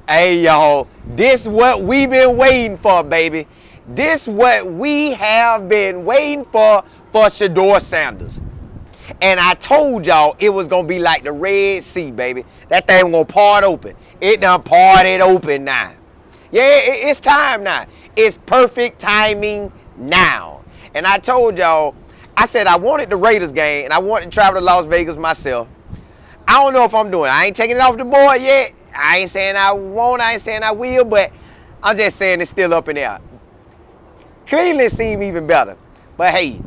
Hey, y'all, this what we been waiting for, baby. This what we have been waiting for Shedeur Sanders. And I told y'all it was going to be like the Red Sea, baby. That thing going to part open. It done parted open now. Yeah, it's time now. It's perfect timing now. And I told y'all, I said I wanted the Raiders game, and I wanted to travel to Las Vegas myself. I don't know if I'm doing it. I ain't taking it off the board yet. I ain't saying I won't. I ain't saying I will, but I'm just saying it's still up in the air. Cleveland seem even better. But hey,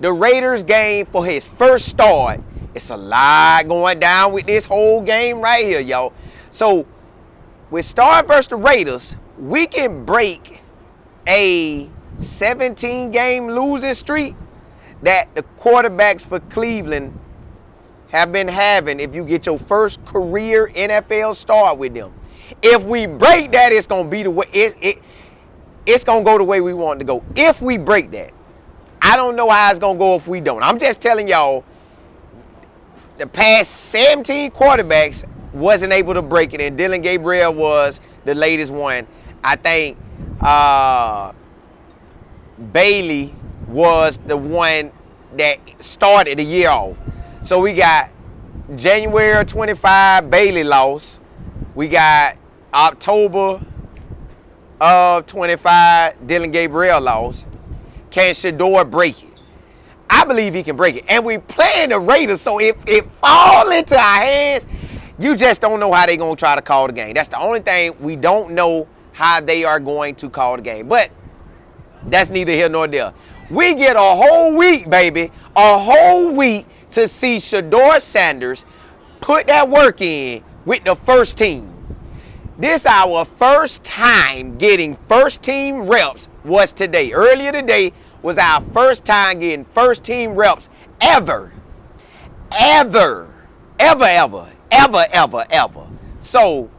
the Raiders game for his first start, it's a lot going down with this whole game right here, y'all. So with Star versus the Raiders, we can break a 17-game losing streak that the quarterbacks for Cleveland have been having if you get your first career NFL start with them. If we break that, it's going to be the way it's going to go the way we want it to go. If we break that, I don't know how it's going to go if we don't. I'm just telling y'all, the past 17 quarterbacks wasn't able to break it, and Dylan Gabriel was the latest one. I think Bailey was the one that started the year off. So we got January 25, Bailey lost. We got October of 25, Dylan Gabriel lost. Can Shedeur break it? I believe he can break it. And we playing the Raiders, so if it fall into our hands, you just don't know how they're going to try to call the game. That's the only thing. We don't know how they are going to call the game. But that's neither here nor there. We get a whole week, baby, a whole week to see Shedeur Sanders put that work in with the first team. This our first time getting first team reps was today. Earlier today was our first time getting first team reps ever. So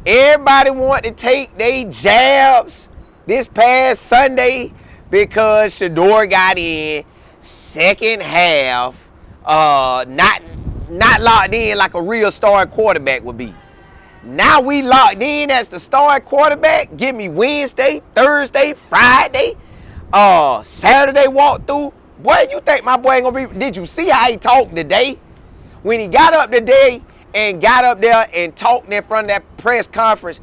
everybody want to take their jabs this past Sunday because Shedeur got in second half, not locked in like a real starting quarterback would be. Now we locked in as the starting quarterback. Give me Wednesday, Thursday, Friday, Saturday walkthrough. Boy, you think my boy ain't gonna be? Did you see how he talked today? When he got up today and got up there and talked in front of that press conference,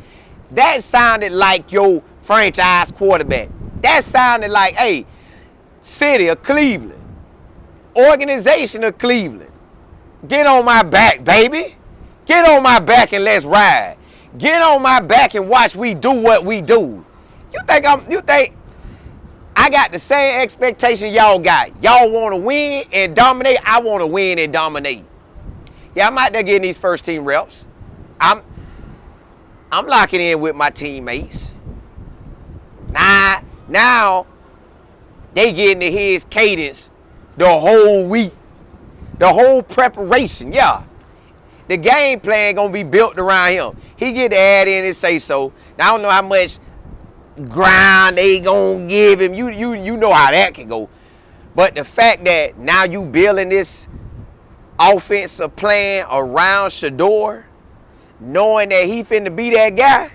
that sounded like your franchise quarterback. That sounded like, hey, city of Cleveland, organization of Cleveland, get on my back, baby. Get on my back and let's ride. Get on my back and watch we do what we do. You think I got the same expectation y'all got? Y'all want to win and dominate? I want to win and dominate. Yeah, I'm out there getting these first team reps. I'm locking in with my teammates. Now they getting to his cadence the whole week. The whole preparation, yeah. The game plan gonna be built around him. He get to add in and say so. Now, I don't know how much ground they gonna give him. You know how that can go. But the fact that now you building this offensive plan around Shedeur, knowing that he finna be that guy,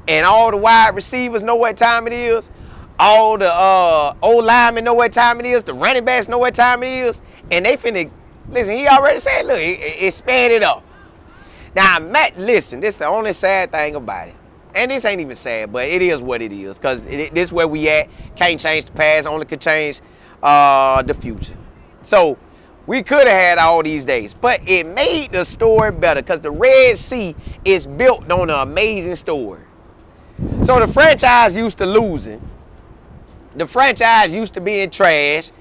and all the wide receivers know what time it is, all the O-linemen know what time it is, the running backs know what time it is, and they finna, listen, he already said, look, it sped it up. Now, Matt, listen, this is the only sad thing about it. And this ain't even sad, but it is what it is. Because this is where we at. Can't change the past, only could change the future. So, we could have had all these days. But it made the story better because the Red Sea is built on an amazing story. So, the franchise used to losing. The franchise used to being trash.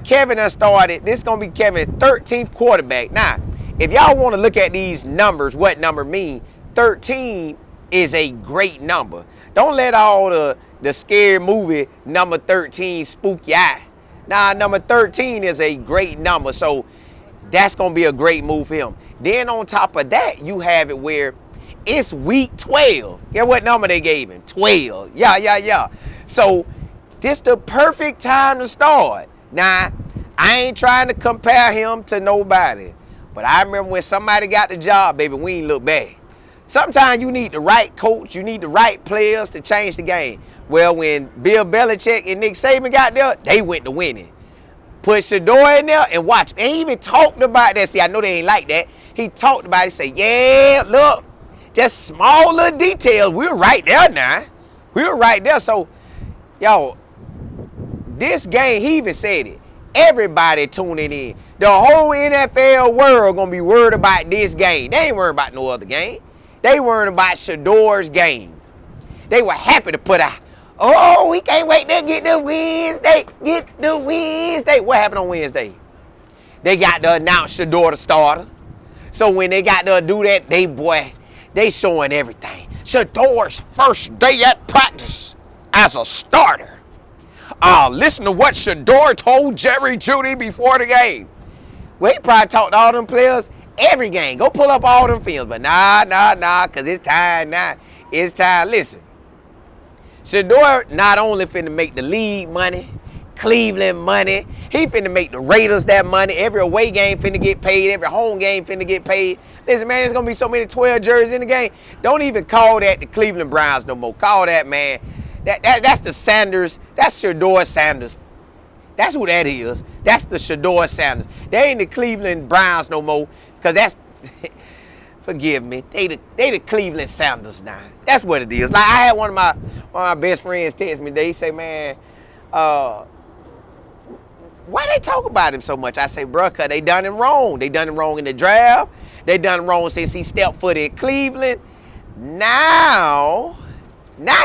Kevin has started. This is going to be Kevin's 13th quarterback. Now, if y'all want to look at these numbers, what number mean, 13 is a great number. Don't let all the scary movie number 13 spook your eye. Nah, number 13 is a great number. So that's going to be a great move for him. Then on top of that, you have it where it's week 12. Guess what number they gave him? 12. Yeah. So this the perfect time to start. Now, I ain't trying to compare him to nobody. But I remember when somebody got the job, baby, we ain't look back. Sometimes you need the right coach, you need the right players to change the game. Well, when Bill Belichick and Nick Saban got there, they went to winning. Put Shedeur in there and watch. And he even talked about that. See, I know they ain't like that. He talked about it, say, yeah, look, just small little details. We were right there now. We were right there. So, yo, this game, he even said it. Everybody tuning in. The whole NFL world gonna be worried about this game. They ain't worried about no other game. They worried about Shedeur's game. They were happy to put out, oh, we can't wait to get the Wednesday. Get the Wednesday. What happened on Wednesday? They got to announce Shedeur the starter. So when they got to do that, they showing everything. Shedeur's first day at practice as a starter. Listen to what Shedeur told Jerry Jeudy before the game. Well, he probably talked to all them players every game. Go pull up all them films. But nah, because it's time now. It's time. Listen, Shedeur not only finna make the league money, Cleveland money, he finna make the Raiders that money. Every away game finna get paid. Every home game finna get paid. Listen, man, there's gonna be so many 12 jerseys in the game. Don't even call that the Cleveland Browns no more. Call that, man. That's the Sanders. That's Shedeur Sanders. That's who that is. That's the Shedeur Sanders. They ain't the Cleveland Browns no more, because that's, forgive me, they the Cleveland Sanders now. That's what it is. Like, I had one of my best friends text me. They say, man, why they talk about him so much? I say, bro, because they done him wrong. They done him wrong in the draft. They done him wrong since he stepped foot in Cleveland. Now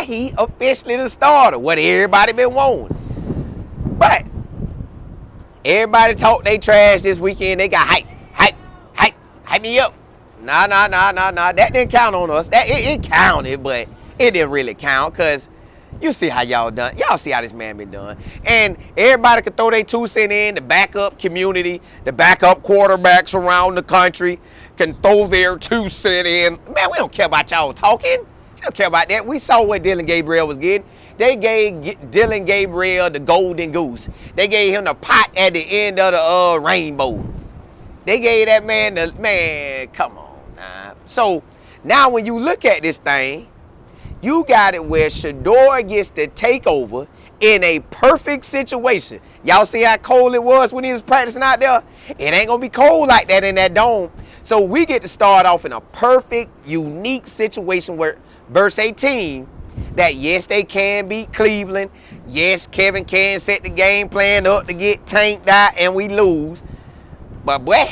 he officially the starter. What everybody been wanting. But everybody talk they trash this weekend. They got hype me up. Nah. That didn't count on us. It counted, but it didn't really count, because you see how y'all done. Y'all see how this man been done. And everybody can throw their 2 cents in. The backup community, the backup quarterbacks around the country can throw their 2 cents in. Man, we don't care about y'all talking. We don't care about that. We saw what Dylan Gabriel was getting. They gave Dylan Gabriel the golden goose. They gave him the pot at the end of the rainbow. They gave that man come on now. So now when you look at this thing, you got it where Shedeur gets to take over in a perfect situation. Y'all see how cold it was when he was practicing out there? It ain't gonna be cold like that in that dome. So we get to start off in a perfect, unique situation where verse 18, that yes, they can beat Cleveland. Yes, Kevin can set the game plan up to get tanked out and we lose. But boy,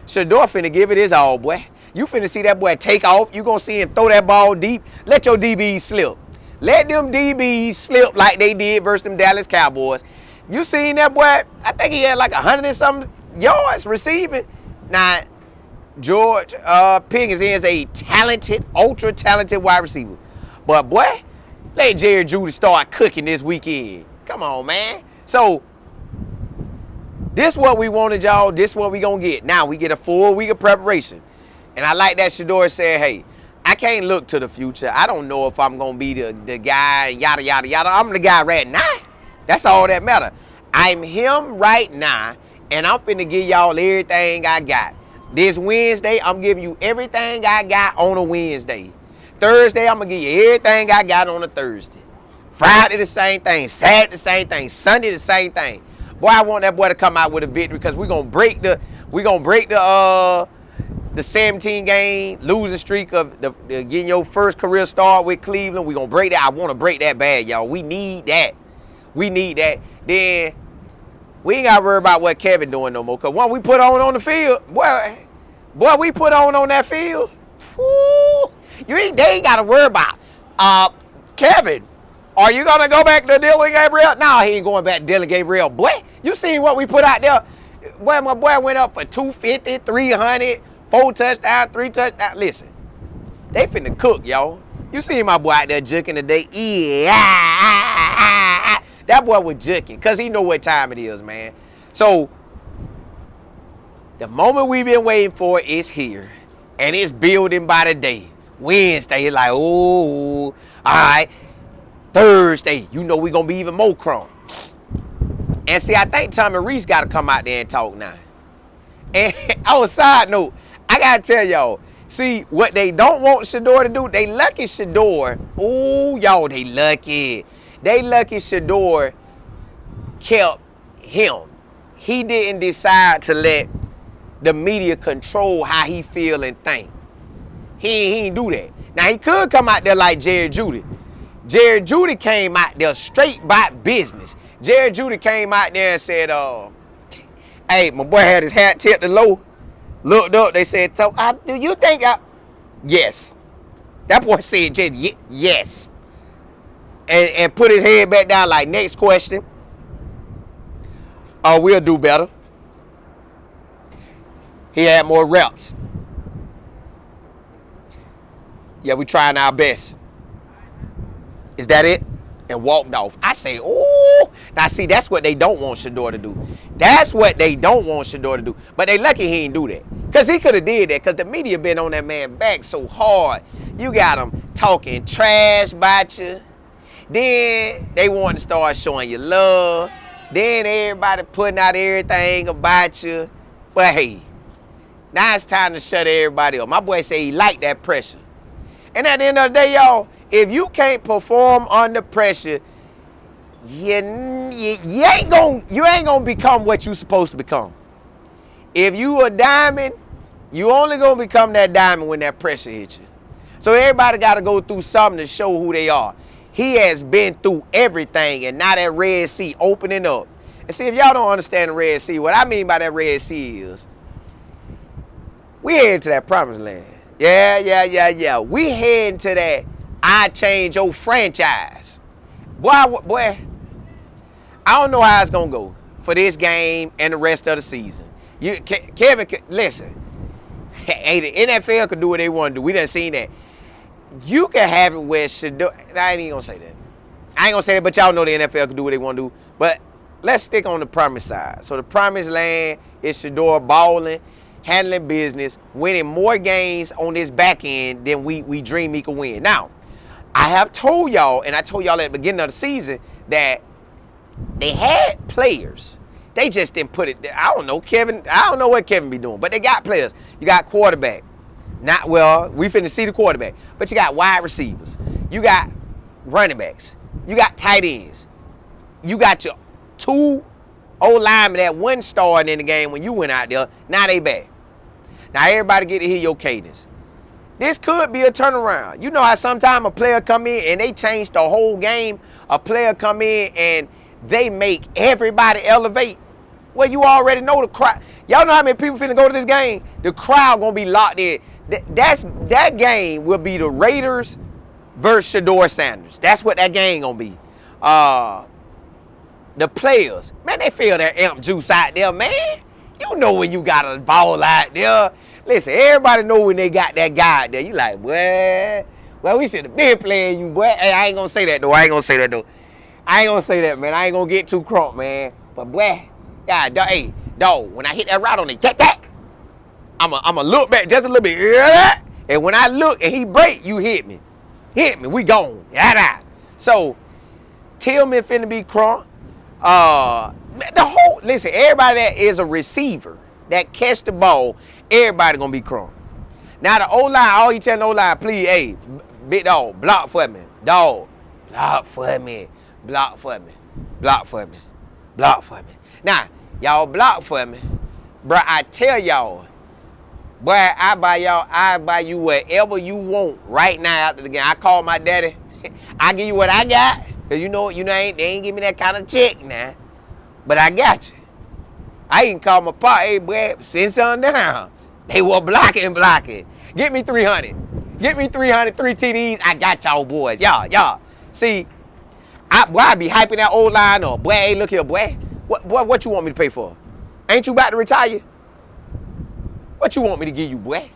Shedeur finna give it his all, boy. You finna see that boy take off. You gonna see him throw that ball deep. Let your DBs slip. Let them DBs slip like they did versus them Dallas Cowboys. You seen that boy? I think he had like 100 and something yards receiving. Now, George Pickens is a talented, ultra talented wide receiver. But boy, let Jerry Jeudy start cooking this weekend. Come on, man. So this what we wanted, y'all. This what we gonna get. Now we get a full week of preparation. And I like that Shedeur said, hey, I can't look to the future. I don't know if I'm gonna be the guy, yada, yada, yada. I'm the guy right now. That's all that matter. I'm him right now, and I'm finna give y'all everything I got. This Wednesday, I'm giving you everything I got on a Wednesday. Thursday, I'm gonna give you everything I got on a Thursday. Friday, the same thing. Saturday, the same thing. Sunday, the same thing. Boy, I want that boy to come out with a victory, because we're gonna break the 17 game losing streak of getting your first career start with Cleveland. We're gonna break that. I want to break that bad, y'all. We need that. We need that. Then we ain't gotta worry about what Kevin doing no more. Cause when we put on the field, boy, we put on that field. Whoo, they ain't gotta worry about Kevin. Are you gonna go back to Dylan Gabriel? No, he ain't going back to Dylan Gabriel. Boy, you seen what we put out there? Boy, my boy went up for 250, 300, 4 touchdowns, 3 touchdowns. Listen, they finna cook, y'all. You seen my boy out there juking today? Yeah. That boy was juking, because he know what time it is, man. So, the moment we've been waiting for is here. And it's building by the day. Wednesday, it's like, oh, all right. Thursday, you know we're going to be even more crunk. And see, I think Tommy Reese got to come out there and talk now. And on a side note, I got to tell y'all, See, what they don't want Shedeur to do, they lucky Shedeur. Ooh, y'all, they lucky. They lucky Shedeur kept him. He didn't decide to let the media control how he feel and think. He ain't do that. Now, he could come out there like Jerry Jeudy. Jerry Jeudy came out there straight by business. Jerry Jeudy came out there and said, hey, my boy had his hat tipped low. Looked up, they said, so do you think yes. That boy said just yes. And put his head back down like, next question. We'll do better. He had more reps. Yeah, we trying our best. Is that it? And walked off. I say, oh. Now, see, that's what they don't want Shedeur to do. That's what they don't want Shedeur to do. But they lucky he ain't do that. Because he could have did that. Because the media been on that man back so hard. You got them talking trash about you. Then they want to start showing you love. Then everybody putting out everything about you. But hey, now it's time to shut everybody up. My boy say he like that pressure. And at the end of the day, y'all, if you can't perform under pressure, you ain't gonna become what you supposed to become. If you a diamond, you only gonna become that diamond when that pressure hits you. So everybody gotta go through something to show who they are. He has been through everything, and now that Red Sea opening up. And see, if y'all don't understand the Red Sea, what I mean by that Red Sea is, we heading to that promised land. Yeah. We heading to that I change your franchise. Boy, I don't know how it's going to go for this game and the rest of the season. Kevin, listen. Hey, the NFL could do what they want to do. We done seen that. You can have it where Shedeur. I ain't even going to say that. I ain't going to say that, but y'all know the NFL could do what they want to do. But let's stick on the promised side. So the promised land is Shedeur balling, handling business, winning more games on this back end than we dream he could win. Now, I have told y'all, and I told y'all at the beginning of the season, that they had players. They just didn't put it. I don't know, Kevin. I don't know what Kevin be doing, but they got players. You got quarterback. We finna see the quarterback. But you got wide receivers. You got running backs. You got tight ends. You got your two O-linemen that wasn't starting in the game when you went out there. Now they back. Now everybody get to hear your cadence. This could be a turnaround. You know how sometimes a player come in and they change the whole game. A player come in and they make everybody elevate. Well, you already know the crowd. Y'all know how many people finna go to this game? The crowd gonna be locked in. That game will be the Raiders versus Shedeur Sanders. That's what that game gonna be. The players, man, they feel that amp juice out there, man. You know when you got a ball out there. Listen, everybody know when they got that guy out there. You like, boy, well, we should have been playing you, boy. Hey, I ain't gonna say that, though. I ain't gonna say that, man. I ain't gonna get too crunk, man. But, boy, God, hey, dog, when I hit that route on the tack, I'ma look back just a little bit. And when I look and he break, you hit me. We gone. So, Tillman finna be crunk. Listen, everybody that is a receiver that catch the ball, everybody gonna be crunk. Now the O-line, all you telling the O-line, please, hey, big dog, block for me. Dog, block for me. Now, y'all block for me. Bruh, I tell y'all, boy, I buy you whatever you want right now after the game. I call my daddy. I give you what I got. Cause you know, they ain't give me that kind of check now. But I got you. I even call my pa, hey, boy, send something down. They were blocking. Get me 300. 3 TDs. I got y'all boys. Y'all. See, I be hyping that old line up. Boy, hey, look here, boy. What you want me to pay for? Ain't you about to retire? What you want me to give you, boy?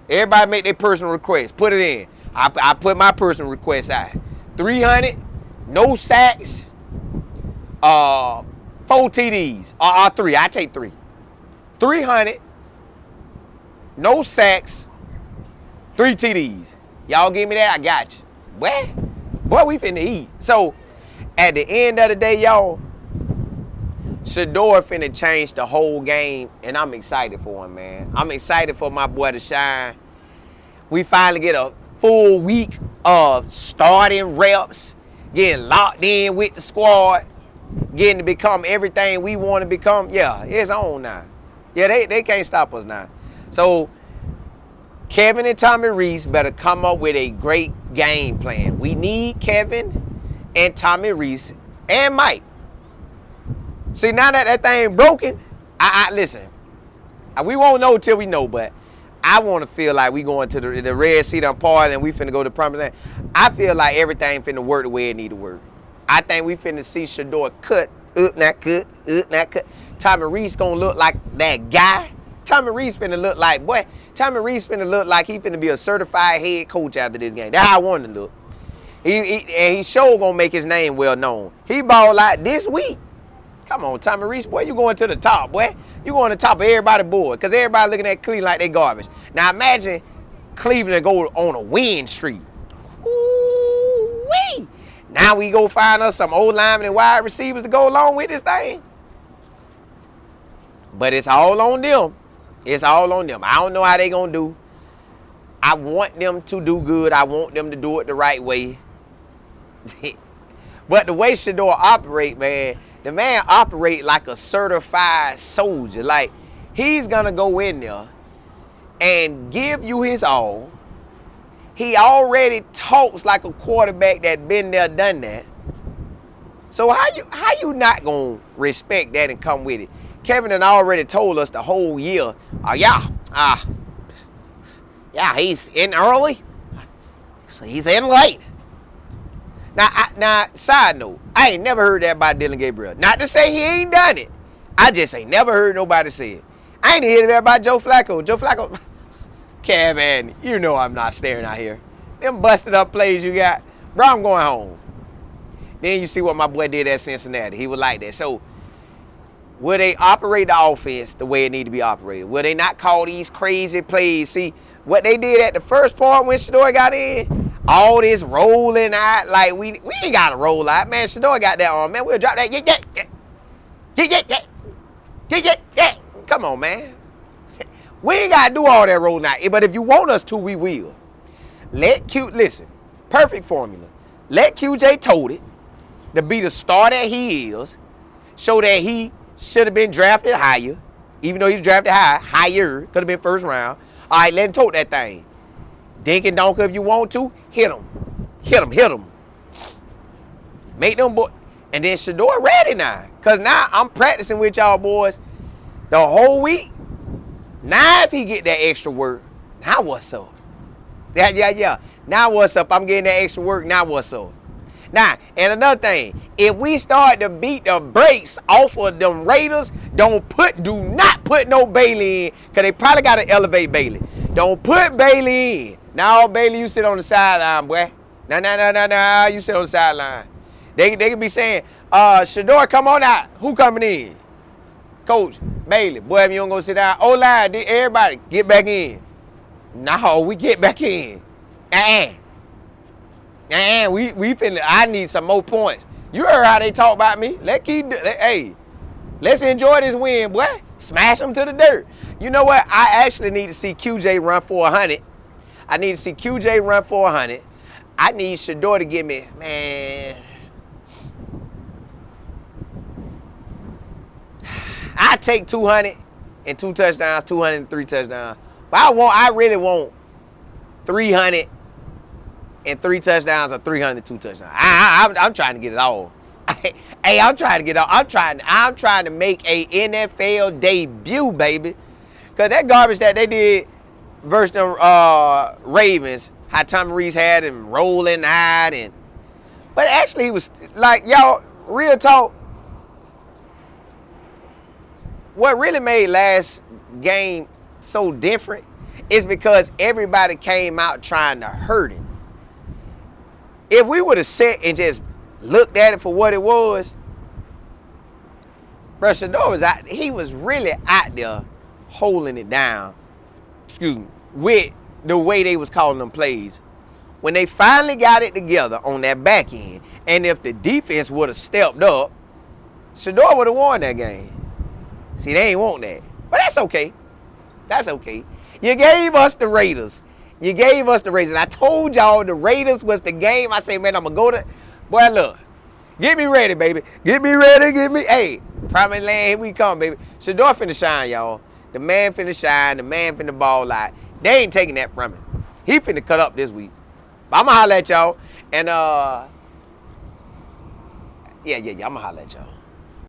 Everybody make their personal request. Put it in. I put my personal request out. 300, no sacks, 4 TDs, or 3. I take 3. 300, no sacks, 3 TDs. Y'all give me that, I got you. Boy, we finna eat. So, at the end of the day, y'all, Shedeur finna change the whole game, and I'm excited for him, man. I'm excited for my boy to shine. We finally get a full week of starting reps, getting locked in with the squad, getting to become everything we want to become. Yeah, it's on now. Yeah, they can't stop us now. So Kevin and Tommy Reese better come up with a great game plan. We need Kevin and Tommy Reese and Mike. See, now that thing broken, listen, we won't know till we know, but I want to feel like we going to the Red Sea done party and we finna go to Promised Land. I feel like everything finna work the way it need to work. I think we finna see Shedeur cut, not cut, not cut. Tommy Reese gonna look like that guy. Tommy Reese finna look like, boy, Tommy Reese finna look like he finna be a certified head coach after this game. That's how I want him to look. He sure gonna make his name well known. He balled out this week. Come on, Tommy Reese, boy, you going to the top, boy. You going to the top of everybody's board because everybody looking at Cleveland like they garbage. Now imagine Cleveland go on a win streak. Ooh-wee. Now we go find us some old linemen and wide receivers to go along with this thing. But it's all on them. It's all on them. I don't know how they going to do. I want them to do good. I want them to do it the right way. But the way Shedeur operate, man, the man operate like a certified soldier. Like, he's going to go in there and give you his all. He already talks like a quarterback that been there, done that. So how you not going to respect that and come with it? Kevin had already told us the whole year, yeah, he's in early, he's in late. Now, side note, I ain't never heard that about Dylan Gabriel. Not to say he ain't done it. I just ain't never heard nobody say it. I ain't hear that about Joe Flacco. Joe Flacco, Kevin, you know I'm not staring out here. Them busted up plays you got, bro, I'm going home. Then you see what my boy did at Cincinnati. He was like that. So, will they operate the offense the way it need to be operated? Will they not call these crazy plays? See, what they did at the first part when Shedeur got in, all this rolling out, like we ain't got to roll out. Man, Shedeur got that on, man. We'll drop that. Yeah. Come on, man. We ain't got to do all that rolling out. But if you want us to, we will. Listen, perfect formula. Let QJ tote it to be the star that he is. Show that he should have been drafted higher. Even though he's drafted higher. Could have been first round. All right, let him tote that thing. Dink and dunk if you want to. Hit him. Make them boys. And then Shedeur ready now. Because now I'm practicing with y'all boys the whole week. Now if he get that extra work, now what's up? Yeah. Now what's up? I'm getting that extra work. Now what's up? Now, and another thing, if we start to beat the brakes off of them Raiders, do not put no Bailey in, because they probably got to elevate Bailey. Don't put Bailey in. Now, Bailey, you sit on the sideline, boy. Nah, you sit on the sideline. They could be saying, Shedeur, come on out. Who coming in? Coach, Bailey, boy, if you don't go sit down. O-line, everybody, get back in. No, we get back in. We finna, I need some more points. You heard how they talk about me. Let's enjoy this win, boy. Smash them to the dirt. You know what? I actually need to see QJ run for 100. I need Shedeur to give me, man. I take 200 and 2 touchdowns, 203 touchdowns. But I really want 300 and 3 touchdowns or 302 touchdowns. I'm trying to get it all. Hey, I'm trying to get it all. I'm trying to make a NFL debut, baby. Cause that garbage that they did versus the Ravens, how Tommy Reese had him rolling out but actually he was like, y'all, real talk. What really made last game so different is because everybody came out trying to hurt him. If we would have sat and just looked at it for what it was, bro, Shedeur he was really out there holding it down, with the way they was calling them plays. When they finally got it together on that back end, and if the defense would have stepped up, Shedeur would have won that game. See, they ain't want that. But that's okay. That's okay. You gave us the Raiders. You gave us the Raiders. I told y'all the Raiders was the game. I say, man, I'm going to go to. Boy, look. Get me ready, baby. Get me ready. Get me. Hey, Promised Land, here we come, baby. Shedeur finna shine, y'all. The man finna shine. The man finna ball out. They ain't taking that from him. He finna cut up this week. But I'm going to holler at y'all. And, yeah, I'm going to holler at y'all.